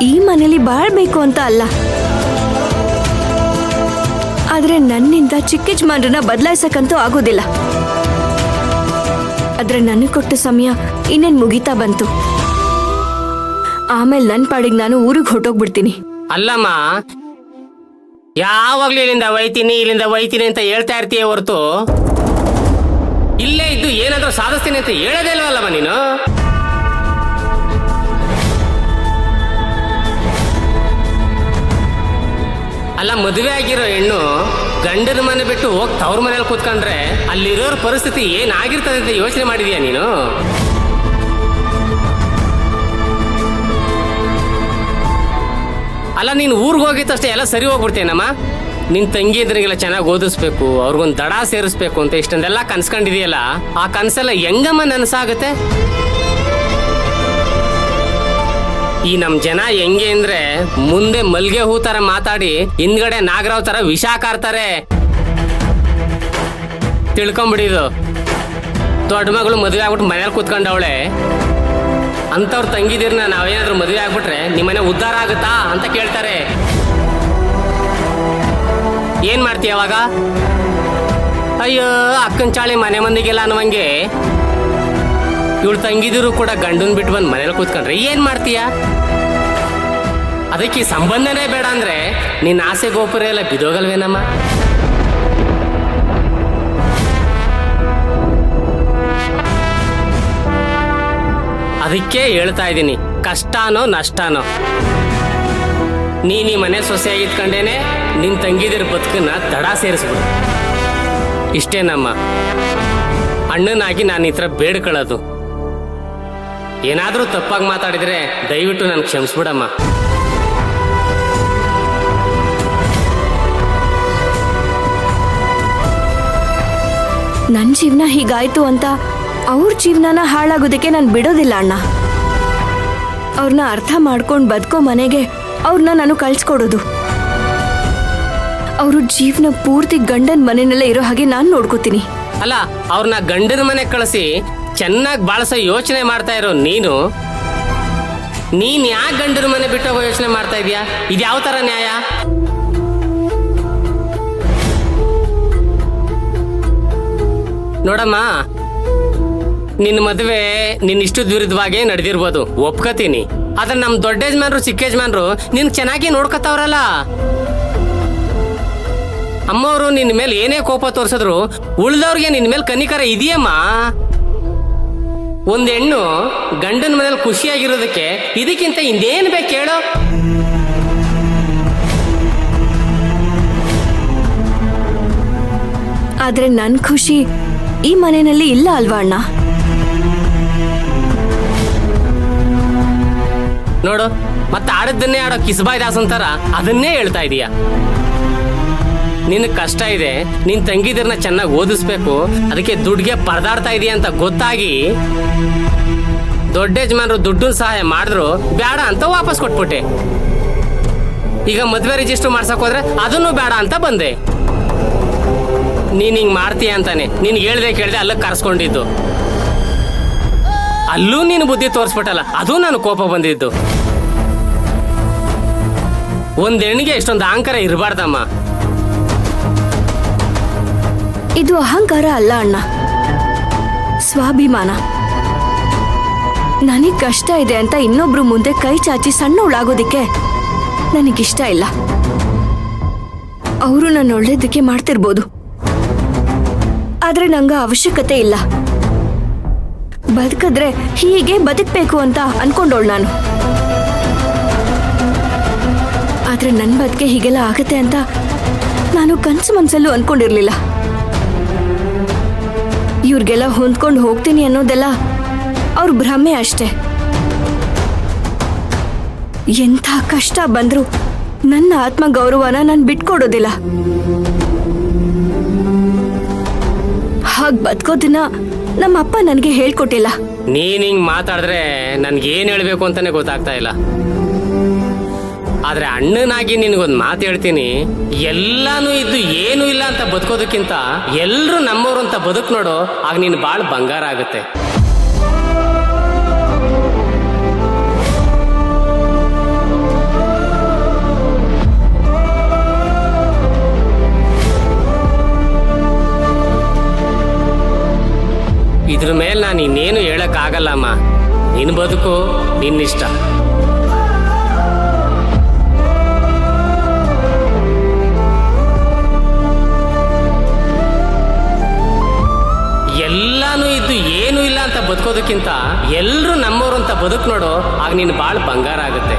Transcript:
ಈ ಮನೇಲಿ ಬಾಳ್ಬೇಕು ಅಂತ ಅಲ್ಲ, ಆದ್ರೆ ನನ್ನಿಂದ ಚಿಕ್ಕ ಯಜಮಾನ್ರನ್ನ ಬದಲಾಯಿಸಕ್ಕಂತೂ ಆಗೋದಿಲ್ಲ. ಆದ್ರೆ ನನಗೆ ಕೊಟ್ಟ ಸಮಯ ಇನ್ನೇನ್ ಮುಗಿತಾ ಬಂತು. ಆಮೇಲೆ ನನ್ನ ಪಾಡಿಗೆ ನಾನು ಊರಿಗೆ ಹೊರಟೋಗ್ಬಿಡ್ತೀನಿ. ಅಲ್ಲಮ್ಮ, ಯಾವಾಗ್ಲೂ ಇಲ್ಲಿಂದ ಒಯ್ತೀನಿ ಅಂತ ಹೇಳ್ತಾ ಇರ್ತೀಯ ಹೊರತು ಇಲ್ಲೇ ಇದ್ದು ಏನಾದ್ರೂ ಸಾಧಿಸ್ತೀನಿ ಅಂತ ಹೇಳೋದೇ ಇಲ್ವಲ್ಲಮ್ಮ ನೀನು. ಅಲ್ಲ, ಮದುವೆ ಆಗಿರೋ ಹೆಣ್ಣು ಗಂಡನ ಮನೆ ಬಿಟ್ಟು ಹೋಗಿ ತವ್ರ ಮನೇಲಿ ಕೂತ್ಕೊಂಡ್ರೆ ಅಲ್ಲಿರೋರ ಪರಿಸ್ಥಿತಿ ಏನಾಗಿರ್ತದೆ ಅಂತ ಯೋಚನೆ ಮಾಡಿದೀಯ ನೀನು? ಅಲ್ಲ, ನೀನು ಊರಿಗೆ ಹೋಗಿತ್ತಷ್ಟೇ ಎಲ್ಲ ಸರಿ ಹೋಗ್ಬಿಡ್ತೇನಮ್ಮ. ನಿನ್ ತಂಗಿ ಇದ್ರಿಗೆಲ್ಲ ಚೆನ್ನಾಗಿ ಓದಿಸ್ಬೇಕು, ಅವ್ರಿಗೊಂದು ದಡ ಸೇರಿಸ್ಬೇಕು ಅಂತ ಇಷ್ಟೊಂದೆಲ್ಲ ಕನ್ಸ್ಕೊಂಡಿದೆಯಲ್ಲ, ಆ ಕನ್ಸೆಲ್ಲ ಹೆಂಗಮ್ಮ ನನಸಾಗುತ್ತೆ? ಈ ನಮ್ ಜನ ಹೆಂಗೆ ಅಂದ್ರೆ ಮುಂದೆ ಮಲ್ಗೆ ಹೂ ತರ ಮಾತಾಡಿ ಹಿಂದ್ಗಡೆ ನಾಗರಾವ್ ತರ ವಿಷ ಕಾರ್ತಾರೆ. ತಿಳ್ಕೊಂಬಿಡಿದು. ದೊಡ್ಡ ಮಗಳು ಮದುವೆ ಆಗ್ಬಿಟ್ಟು ಮನೇಲಿ ಕೂತ್ಕೊಂಡವಳೆ, ಅಂತವ್ರ ತಂಗಿದಿರ್ನ ನಾವೇನಾದ್ರೂ ಮದುವೆ ಆಗ್ಬಿಟ್ರೆ ನಿಮ್ಮನೆ ಉದ್ಧಾರ ಆಗುತ್ತಾ ಅಂತ ಕೇಳ್ತಾರೆ. ಏನ್ ಮಾಡ್ತೀಯ ಅವಾಗ? ಅಯ್ಯೋ ಅಕ್ಕನ ಚಾಳಿ ಮನೆ ಮಂದಿಗೆಲ್ಲ ಅನ್ನುವಂಗೆ ಇವಳು ತಂಗಿದಿರು ಕೂಡ ಗಂಡನ್ ಬಿಟ್ಟು ಬಂದು ಮನೇಲಿ ಕೂತ್ಕೊಂಡ್ರೆ ಏನ್ ಮಾಡ್ತೀಯ? ಅದಕ್ಕೆ ಸಂಬಂಧನೇ ಬೇಡ ಅಂದ್ರೆ ನಿನ್ನ ಆಸೆ ಗೋಪುರ ಎಲ್ಲ ಬಿದೋಗಲ್ವೇನಮ್ಮ? ಅದಕ್ಕೆ ಹೇಳ್ತಾ ಇದ್ದೀನಿ, ಕಷ್ಟನೋ ನಷ್ಟನೋ ನೀನ್ ಈ ಮನೆ ಸೊಸೆಯಾಗಿತ್ಕೊಂಡೇನೆ ನಿನ್ ತಂಗಿದಿರ ಬದುಕನ್ನ ದಡ ಸೇರಿಸ್ಬಿಡು. ಇಷ್ಟೇನಮ್ಮ, ಅಣ್ಣನಾಗಿ ನಾನು ಈ ಥರ ಬೇಡ್ಕೊಳ್ಳೋದು. ಏನಾದರೂ ತಪ್ಪಾಗಿ ಮಾತಾಡಿದ್ರೆ ದಯವಿಟ್ಟು ನಾನು ಕ್ಷಮಿಸ್ಬಿಡಮ್ಮ. ನನ್ನ ಜೀವನ ಹೀಗಾಯ್ತು ಅಂತ ಅವ್ರ ಜೀವನನ ಹಾಳಾಗೋದಕ್ಕೆ ನಾನು ಬಿಡೋದಿಲ್ಲ ಅಣ್ಣ. ಅವ್ರನ್ನ ಅರ್ಥ ಮಾಡ್ಕೊಂಡು ಬದುಕೋ ಮನೆಗೆ ಅವ್ರನ್ನ ನಾನು ಕಳ್ಸ್ಕೊಡೋದು. ಅವರು ಜೀವನ ಪೂರ್ತಿ ಗಂಡನ ಮನೆಯಲ್ಲೇ ಇರೋ ಹಾಗೆ ನಾನು ನೋಡ್ಕೋತೀನಿ. ಅಲ್ಲ, ಅವ್ರನ್ನ ಗಂಡನ ಮನೆ ಕಳಿಸಿ ಚೆನ್ನಾಗಿ ಬಾಳಸೋ ಯೋಚನೆ ಮಾಡ್ತಾ ಇರೋ ನೀನು ಯಾಕೆ ಗಂಡನ ಮನೆ ಬಿಟ್ಟೋಗೋ ಯೋಚನೆ ಮಾಡ್ತಾ ಇದೀಯಾ? ಇದು ಯಾವ ತರ ನ್ಯಾಯ? ನೋಡಮ್ಮ, ನಿನ್ನ ಮದುವೆ ನಿನ್ನ ಇಷ್ಟದ ವಿರುದ್ಧವಾಗೇ ನಡೆದಿರ್ಬೋದು, ಒಪ್ಕೋತೀನಿ. ಆದ್ರೆ ನಮ್ ದೊಡ್ಡ ಯಜಮಾನ್ರು ಚಿಕ್ಕ ಯಜಮಾನ್ರು ನಿನ್ ಚೆನ್ನಾಗಿ ನೋಡ್ಕೊತಾವ್ರಲ್ಲ. ಅಮ್ಮವರು ನಿನ್ನ ಮೇಲೆ ಏನೇ ಕೋಪ ತೋರಿಸಿದ್ರು ಉಳ್ದವ್ರಿಗೆ ನಿನ್ನ ಮೇಲೆ ಕನಿಕರ ಇದೆಯಮ್ಮ. ಒಂದ್ ಹೆಣ್ಣು ಗಂಡನ ಮನೇಲಿ ಖುಷಿಯಾಗಿರೋದಕ್ಕೆ ಇದಕ್ಕಿಂತ ಇನ್ನೇನ್ ಬೇಕು ಹೇಳೋ? ಆದ್ರೆ ನನ್ ಖುಷಿ ಈ ಮನೆಯಲ್ಲಿ ಇಲ್ಲ ಅಲ್ವಾ ಅಣ್ಣ? ನೋಡು, ಮತ್ತೆ ಆಡದ್ದನ್ನೇ ಆಡೋ ಕಿಸ್ಬಾಯ್ ದಾಸ್ ಅಂತಾರ, ಅದನ್ನೇ ಹೇಳ್ತಾ ಇದೀಯ. ನಿನ್ ಕಷ್ಟ ಇದೆ, ನಿನ್ ತಂಗಿದಿರ್ನ ಚೆನ್ನಾಗಿ ಓದಿಸ್ಬೇಕು, ಅದಕ್ಕೆ ದುಡ್ಡಿಗೆ ಪರದಾಡ್ತಾ ಇದೀಯ ಅಂತ ಗೊತ್ತಾಗಿ ದೊಡ್ಡ ಯಜಮಾನ್ರು ದುಡ್ಡು ಸಹಾಯ ಮಾಡಿದ್ರು ಬೇಡ ಅಂತ ವಾಪಸ್ ಕೊಟ್ಬಿಟ್ಟೆ. ಈಗ ಮದ್ವೆ ರಿಜಿಸ್ಟರ್ ಮಾಡ್ಸಕ್ ಹೋದ್ರೆ ಅದನ್ನು ಬೇಡ ಅಂತ ಬಂದೆ. ನೀನ್ ಹಿಂಗ್ ಮಾಡ್ತೀಯ ಅಂತಾನೆ ನೀನ್ ಹೇಳ್ದೆ ಕೇಳ್ದೆ ಅಲ್ಲಕ್ಕೆ ಕರ್ಸ್ಕೊಂಡಿದ್ದು. ಅಲ್ಲೂ ನೀನು ಬುದ್ಧಿ ತೋರಿಸ್ಬಿಟ್ಟಲ್ಲ, ಅದು ನಾನು ಕೋಪ ಬಂದಿದ್ದು. ಒಂದ್ ಹೆಣ್ಣಿಗೆ ಇಷ್ಟೊಂದು ಅಹಂಕಾರ ಇರಬಾರ್ದಮ್ಮ. ಇದು ಅಹಂಕಾರ ಅಲ್ಲ ಅಣ್ಣ, ಸ್ವಾಭಿಮಾನ. ನನಗ್ ಕಷ್ಟ ಇದೆ ಅಂತ ಇನ್ನೊಬ್ರು ಮುಂದೆ ಕೈ ಚಾಚಿ ಸಣ್ಣವಳಾಗೋದಿಕ್ಕೆ ನನಗಿಷ್ಟ ಇಲ್ಲ. ಅವರು ನನ್ನ ಒಳ್ಳೇದಕ್ಕೆ ಮಾಡ್ತಿರ್ಬೋದು, ಆದ್ರೆ ನಂಗೆ ಅವಶ್ಯಕತೆ ಇಲ್ಲ. ಬದುಕಿದ್ರೆ ಹೀಗೆ ಬದುಕಬೇಕು ಅಂತ ಅನ್ಕೊಂಡೋಳು ನಾನು. ಆದ್ರೆ ನನ್ನ ಬದುಕೆ ಹೀಗೆಲ್ಲ ಆಗತ್ತೆ ಅಂತ ನಾನು ಕನ್ಸು ಮನ್ಸಲ್ಲೂ ಅನ್ಕೊಂಡಿರ್ಲಿಲ್ಲ. ಇವ್ರಿಗೆಲ್ಲ ಹೊಂದ್ಕೊಂಡು ಹೋಗ್ತೀನಿ ಅನ್ನೋದೆಲ್ಲ ಅವ್ರ ಭ್ರಮೆ ಅಷ್ಟೆ. ಎಂಥ ಕಷ್ಟ ಬಂದ್ರು ನನ್ನ ಆತ್ಮ ಗೌರವನ ನಾನು ಬಿಟ್ಕೊಡೋದಿಲ್ಲ. ಹಾಗೆ ಬದುಕೋದನ್ನ ನಮ್ಮಪ್ಪ ನನಗೆ ಹೇಳ್ಕೊಟ್ಟಿಲ್ಲ. ನೀನ್ ಹಿಂಗ್ ಮಾತಾಡಿದ್ರೆ ನನ್ಗೇನ್ ಹೇಳ್ಬೇಕು ಅಂತಾನೆ ಗೊತ್ತಾಗ್ತಾ ಇಲ್ಲ. ಆದ್ರೆ ಅಣ್ಣನಾಗಿ ನಿನಗೊಂದು ಮಾತು ಹೇಳ್ತೀನಿ, ಎಲ್ಲಾನು ಇದ್ದು ಏನು ಇಲ್ಲ ಅಂತ ಬದುಕೋದಕ್ಕಿಂತ ಎಲ್ರು ನಮ್ಮವ್ರು ಅಂತ ಬದುಕು ನೋಡು, ಆಗ ನೀನು ಬಾಳ್ ಬಂಗಾರ ಆಗುತ್ತೆ. ಇದ್ರ ಮೇಲೆ ನಾನು ಇನ್ನೇನು ಹೇಳಕ್ಕಾಗಲ್ಲಮ್ಮ. ನಿನ್ನ ಬದುಕು ನಿನ್ನಿಷ್ಟ. ಎಲ್ಲಾನು ಇದ್ದು ಏನೂ ಇಲ್ಲ ಅಂತ ಬದುಕೋದಕ್ಕಿಂತ ಎಲ್ಲರೂ ನಮ್ಮವ್ರು ಅಂತ ಬದುಕು ನೋಡು, ಆಗ ನೀನು ಬಾಳು ಬಂಗಾರ ಆಗುತ್ತೆ.